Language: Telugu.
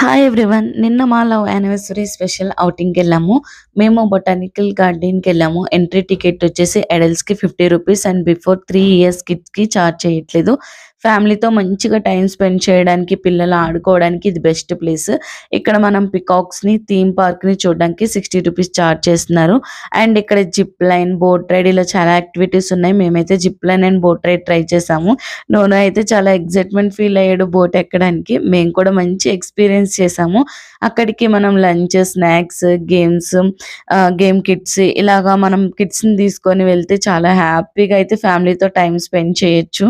Hi everyone. నిన్న మా లవ్ యానివర్సరీ స్పెషల్ ఔటింగ్‌కెళ్ళాము. మేము బొటానికల్ గార్డెన్‌కెళ్ళాము. ఎంట్రీ టికెట్ వచ్చేసి అడల్ట్స్‌కి రూ. 50 అండ్ బిఫోర్ 3 ఇయర్స్ కిడ్స్‌కి చార్జ్ చేయట్లేదు. ఫ్యామిలీతో మంచిగా టైమ్ స్పెండ్ చేయడానికి, పిల్లలు ఆడుకోవడానికి ఇది బెస్ట్ ప్లేస్. ఇక్కడ మనం పికాక్స్‌ని, థీమ్ పార్క్‌ని చూడడానికి రూ. 60 చార్జ్ చేస్తున్నారు. అండ్ ఇక్కడ జిప్ లైన్, బోట్ రైడ్ ఇలా చాలా యాక్టివిటీస్ ఉన్నాయి. మేమైతే zip line and boat ride try చేసాము. నోనో అయితే చాలా ఎక్సైట్‌మెంట్ ఫీల్ అయ్యాడు బోట్ ఎక్కడానికి. మేము కూడా మంచి ఎక్స్‌పీరియన్స్ చేసాము. అక్కడికి మనం lunch, snacks, games, game kits ఇలాగా మనం కిడ్స్‌ని తీసుకొని వెళ్తే చాలా హ్యాపీగా అయితే ఫ్యామిలీతో టైమ్ స్పెండ్ చేయొచ్చు.